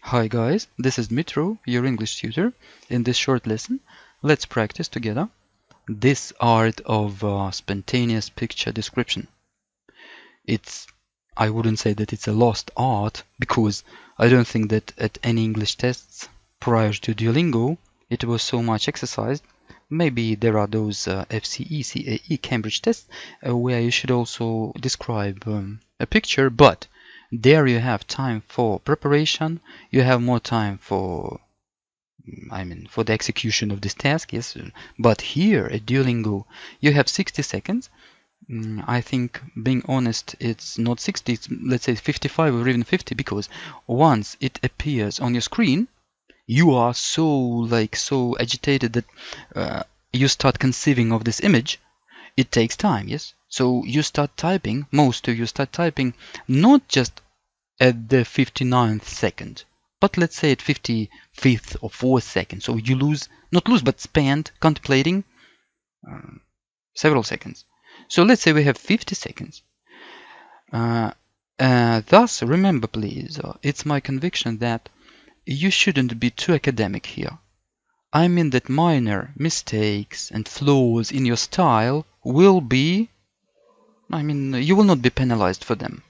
Hi guys, this is Dmitro, your English tutor. In this short lesson, let's practice together this art of spontaneous picture description. I wouldn't say that it's a lost art because I don't think that at any English tests prior to Duolingo it was so much exercised. Maybe there are those FCE, CAE, Cambridge tests where you should also describe a picture, but there you have time for preparation, you have more time for for the execution of this task, yes. But here at Duolingo, you have 60 seconds. I think, being honest, it's not 60, it's, let's say 55 or even 50, because once it appears on your screen, you are so agitated that you start conceiving of this image. It takes time, yes. So you start typing, most of you start typing not just at the 59th second, but let's say at 55th or 4th second. So you not lose, but spend contemplating several seconds. So let's say we have 50 seconds. Thus, remember please, it's my conviction that you shouldn't be too academic here. I mean that minor mistakes and flaws in your style will be, you will not be penalized for them.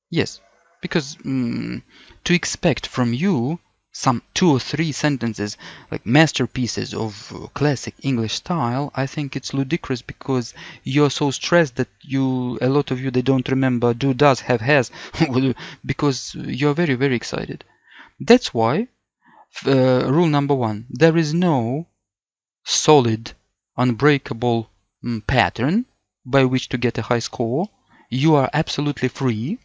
Yes, because to expect from you some 2 or 3 sentences like masterpieces of classic English style, I think it's ludicrous, because you're so stressed that a lot of you, they don't remember do, does, have, has, because you're very excited. That's why rule number 1, there is no solid, unbreakable pattern by which to get a high score. You are absolutely free.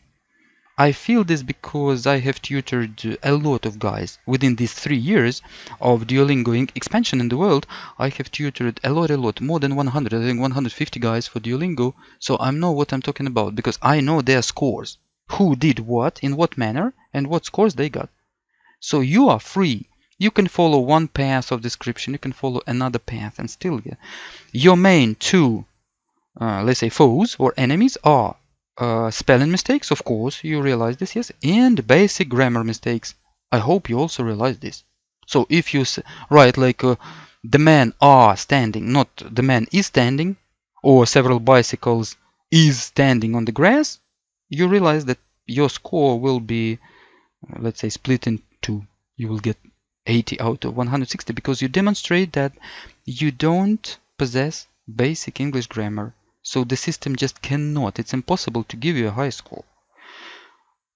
I feel this because I have tutored a lot of guys. Within these 3 years of Duolingo expansion in the world, I have tutored a lot, more than 100, I think 150 guys for Duolingo. So I know what I'm talking about, because I know their scores. Who did what, in what manner, and what scores they got. So you are free. You can follow one path of description, you can follow another path, and still get. Your main 2, let's say, foes or enemies are spelling mistakes, of course, you realize this, yes, and basic grammar mistakes. I hope you also realize this. So if you write like the men are standing, not the man is standing, or several bicycles is standing on the grass, you realize that your score will be, let's say, split in 2. You will get 80 out of 160 because you demonstrate that you don't possess basic English grammar. So the system just cannot, it's impossible to give you a high score.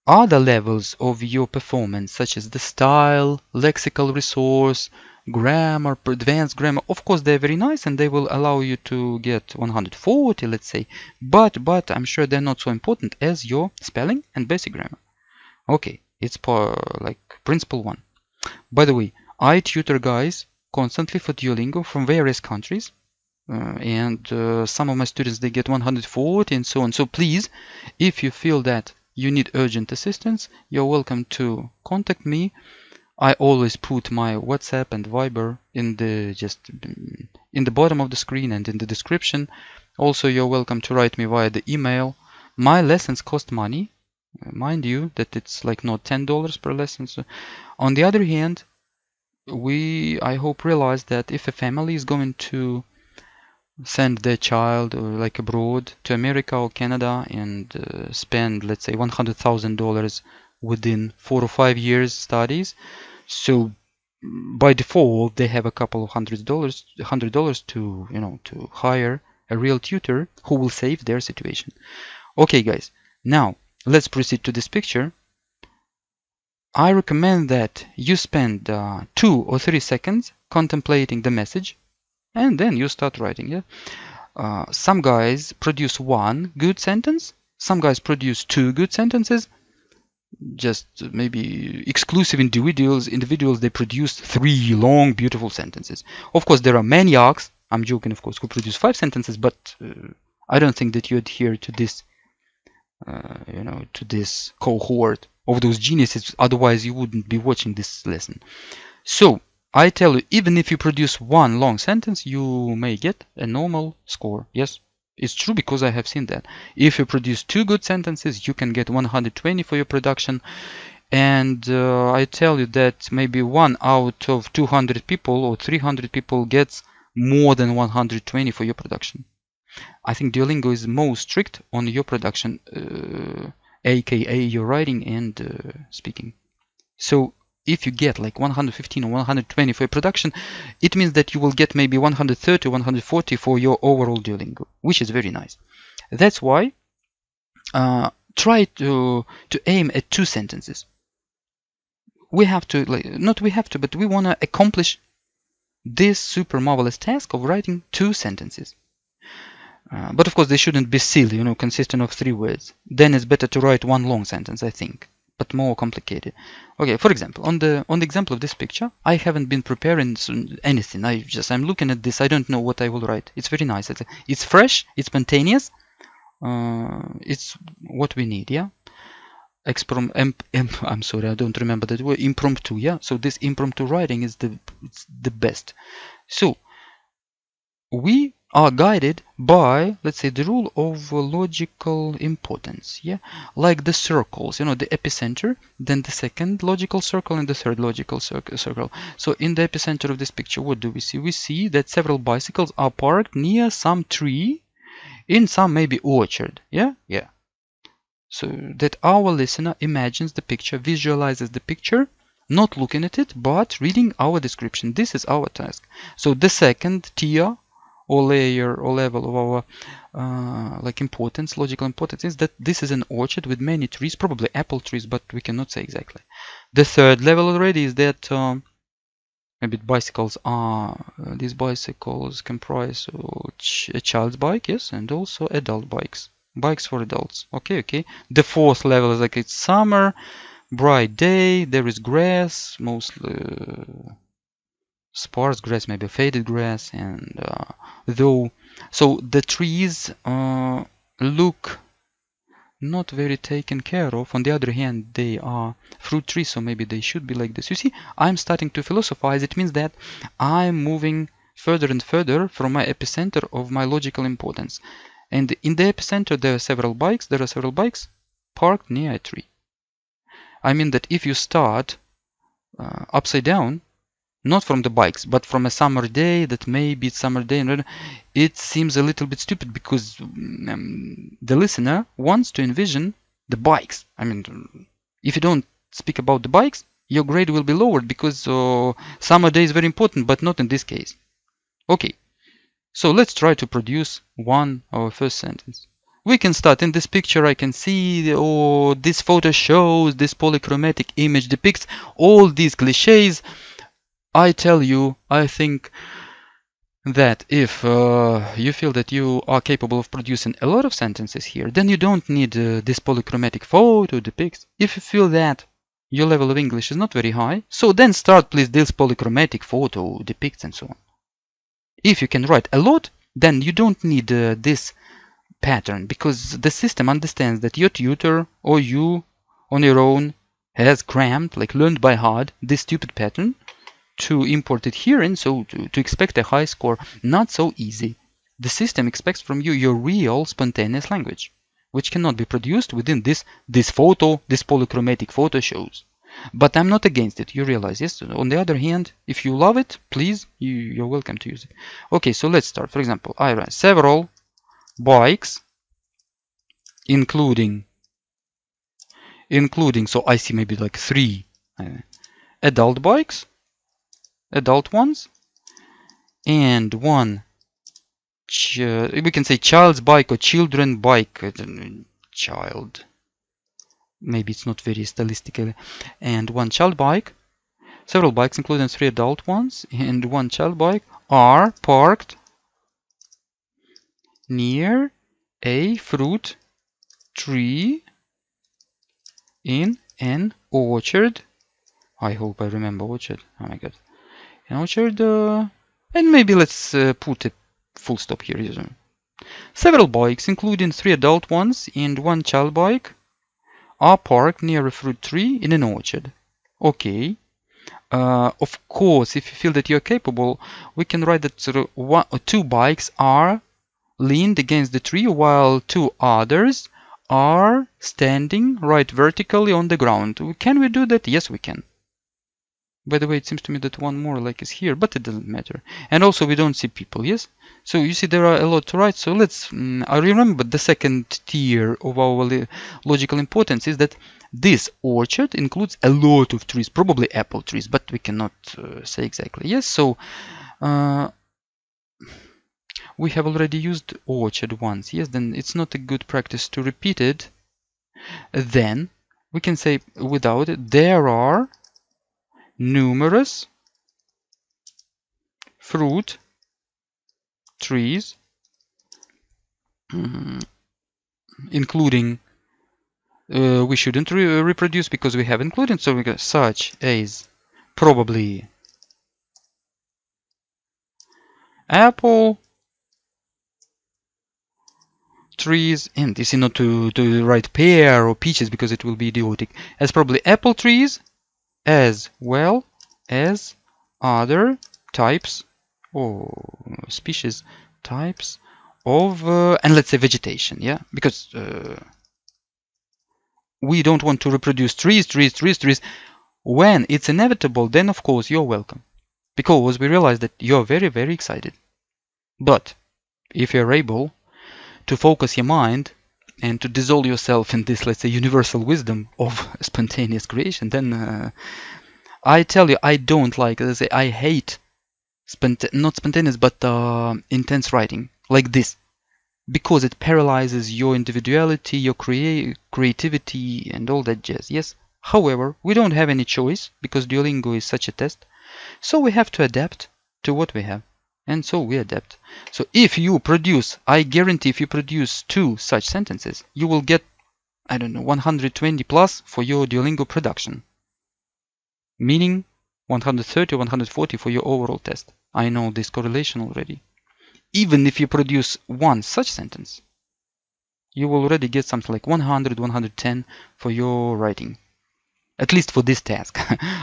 Other levels of your performance, such as the style, lexical resource, grammar, advanced grammar, of course they're very nice and they will allow you to get 140, let's say, but I'm sure they're not so important as your spelling and basic grammar. Okay, it's like principle 1. By the way, I tutor guys constantly for Duolingo from various countries. And some of my students, they get 140 and so on. So please, if you feel that you need urgent assistance, you're welcome to contact me. I always put my WhatsApp and Viber in the bottom of the screen and in the description. Also, you're welcome to write me via the email. My lessons cost money. Mind you that it's like not $10 per lesson. So, on the other hand, I hope realize that if a family is going to send their child like abroad to America or Canada and spend, let's say, $100,000 within 4 or 5 years studies, so by default they have a couple of $100 to to hire a real tutor who will save their situation. Okay guys, now let's proceed to this picture. I recommend that you spend 2 or 3 seconds contemplating the message, and then you start writing. Yeah. Some guys produce 1 good sentence, some guys produce 2 good sentences. Just maybe exclusive individuals, they produce 3 long, beautiful sentences. Of course, there are maniacs, I'm joking, of course, who produce 5 sentences, but I don't think that you adhere to this, to this cohort of those geniuses. Otherwise, you wouldn't be watching this lesson. So I tell you, even if you produce 1 long sentence, you may get a normal score. Yes, it's true, because I have seen that. If you produce 2 good sentences, you can get 120 for your production. and I tell you that maybe 1 out of 200 people or 300 people gets more than 120 for your production. I think Duolingo is most strict on your production, aka your writing and speaking. So if you get like 115 or 120 for your production, it means that you will get maybe 130 or 140 for your overall Duolingo, which is very nice. That's why try to aim at 2 sentences. We have to, like, not we have to, but we want to accomplish this super marvelous task of writing 2 sentences. But of course they shouldn't be silly, consisting of 3 words. Then it's better to write 1 long sentence, I think, but more complicated. Okay, for example, on the example of this picture, I haven't been preparing anything. I'm looking at this. I don't know what I will write. It's very nice. It's fresh. It's spontaneous. It's what we need. Yeah. I'm sorry, I don't remember that word. Impromptu. Yeah. So this impromptu writing is the best. So we are guided by, let's say, the rule of logical importance, yeah, like the circles, the epicenter, then the second logical circle and the third logical circle. So in the epicenter of this picture, what do we see? We see that several bicycles are parked near some tree in some maybe orchard, yeah. So that our listener imagines the picture, visualizes the picture, not looking at it, but reading our description. This is our task. So the second tier or layer or level of our like importance, logical importance, is that this is an orchard with many trees, probably apple trees, but we cannot say exactly. The third level already is that maybe bicycles are these bicycles comprise a child's bike, yes, and also adult bikes for adults. Okay. The fourth level is like it's summer, bright day, there is grass, mostly sparse grass, maybe faded grass, and so the trees look not very taken care of. On the other hand, they are fruit trees, so maybe they should be like this. You see, I'm starting to philosophize. It means that I'm moving further and further from my epicenter of my logical importance. And in the epicenter, there are several bikes parked near a tree. I mean that if you start upside down, not from the bikes, but from a summer day, that maybe it's summer day, and it seems a little bit stupid because the listener wants to envision the bikes. I mean, if you don't speak about the bikes, your grade will be lowered because summer day is very important, but not in this case. Okay, so let's try to produce our first sentence. We can start in this picture. I can see, this photo shows, this polychromatic image depicts all these cliches. I tell you, I think that if you feel that you are capable of producing a lot of sentences here, then you don't need this polychromatic photo depicts. If you feel that your level of English is not very high, so then start please this polychromatic photo depicts and so on. If you can write a lot, then you don't need this pattern, because the system understands that your tutor or you on your own has crammed, like learned by heart, this stupid pattern to import it here, and so to expect a high score, not so easy. The system expects from you your real spontaneous language, which cannot be produced within this polychromatic photo shows. But I'm not against it, you realize, yes? On the other hand, if you love it, please, you're welcome to use it. Okay, so let's start. For example, I write several bikes, including, so I see maybe like 3 adult bikes, adult ones, and 1 we can say child's bike or children bike, child, maybe it's not very stylistically, and 1 child bike. Several bikes, including 3 adult ones and 1 child bike, are parked near a fruit tree in an orchard. I hope I remember orchard. Oh my god. An orchard, and maybe let's put a full stop here. Several bikes, including 3 adult ones and 1 child bike, are parked near a fruit tree in an orchard. Okay. Of course, if you feel that you're capable, we can write that 2 bikes are leaned against the tree while 2 others are standing right vertically on the ground. Can we do that? Yes, we can. By the way, it seems to me that one more like is here, but it doesn't matter. And also we don't see people, yes? So you see there are a lot to write. So let's, I remember the second tier of our logical importance is that this orchard includes a lot of trees, probably apple trees, but we cannot say exactly. Yes, so we have already used orchard once. Yes, then it's not a good practice to repeat it. Then we can say without it, there are numerous fruit trees, including, we shouldn't reproduce because we have included, so we got such as probably apple trees, and you see not to write pear or peaches because it will be idiotic, as probably apple trees as well as other types or species types of and let's say vegetation, yeah, because we don't want to reproduce trees. When it's inevitable, then of course you're welcome, because we realize that you're very, very excited. But if you're able to focus your mind and to dissolve yourself in this, let's say, universal wisdom of spontaneous creation, then I tell you, I don't like, let's say, I hate not spontaneous, but intense writing like this, because it paralyzes your individuality, your creativity, and all that jazz. Yes. However, we don't have any choice because Duolingo is such a test, so we have to adapt to what we have, and so we adapt. So if you produce, I guarantee, if you produce 2 such sentences, you will get, I don't know, 120 plus for your Duolingo production, meaning 130 or 140 for your overall test. I know this correlation already. Even if you produce 1 such sentence, you will already get something like 100, 110 for your writing. At least for this task.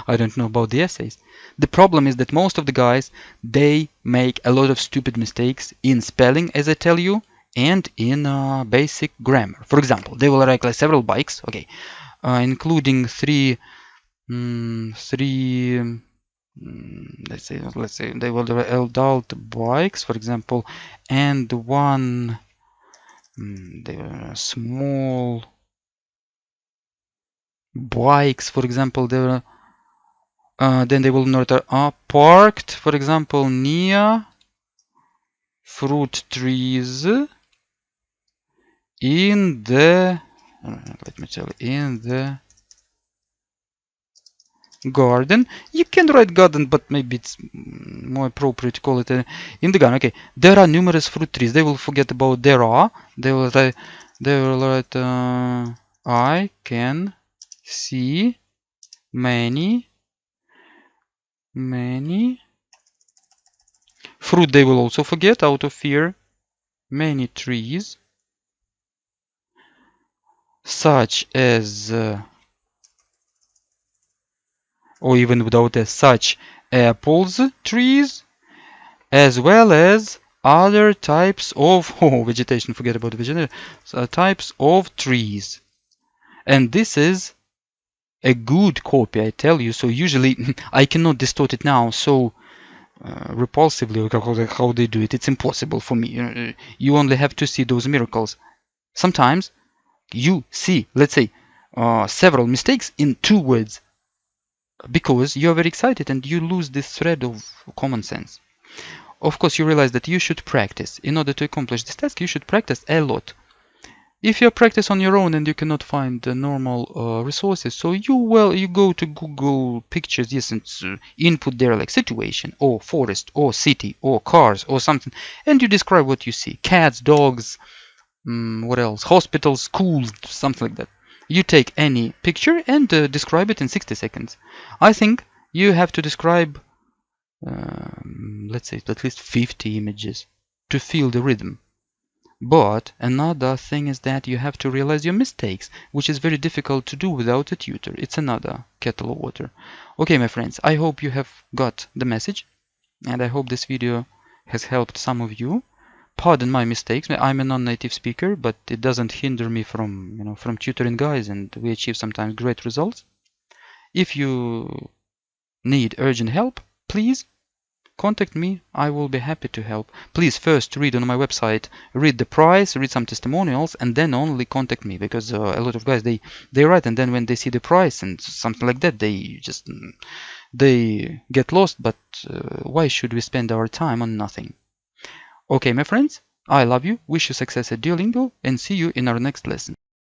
I don't know about the essays. The problem is that most of the guys, they make a lot of stupid mistakes in spelling, as I tell you, and in basic grammar. For example, they will write like several bikes, okay, including three, let's say they will write adult bikes, for example, and one, they were small bikes, for example, they were, then they will note parked, for example, near fruit trees in the, let me tell you, in the garden. You can write garden, but maybe it's more appropriate to call it in the garden. Okay, there are numerous fruit trees. They will forget about there are. They will write I can see many fruit. They will also forget out of fear. Many trees, such as, or even without a such, apples trees, as well as other types of vegetation. Forget about the vegetation. Types of trees, and this is a good copy, I tell you. So usually I cannot distort it now so repulsively how they do it. It's impossible for me. You only have to see those miracles. Sometimes you see, let's say, several mistakes in 2 words because you're very excited and you lose this thread of common sense. Of course, you realize that you should practice. In order to accomplish this task, you should practice a lot. If you practice on your own and you cannot find the normal resources, so you go to Google Pictures, yes, and input there like situation or forest or city or cars or something, and you describe what you see: cats, dogs, what else? Hospitals, schools, something like that. You take any picture and describe it in 60 seconds. I think you have to describe, let's say, at least 50 images to feel the rhythm. But another thing is that you have to realize your mistakes, which is very difficult to do without a tutor. It's another kettle of water. Okay, my friends, I hope you have got the message, and I hope this video has helped some of you. pardon my mistakes. I'm a non-native speaker, but it doesn't hinder me from from tutoring guys, and we achieve sometimes great results. If you need urgent help, please contact me. I will be happy to help. Please first read on my website, read the price, read some testimonials, and then only contact me, because a lot of guys, they write, and then when they see the price and something like that, they get lost. But why should we spend our time on nothing? Okay, my friends, I love you, wish you success at Duolingo, and see you in our next lesson.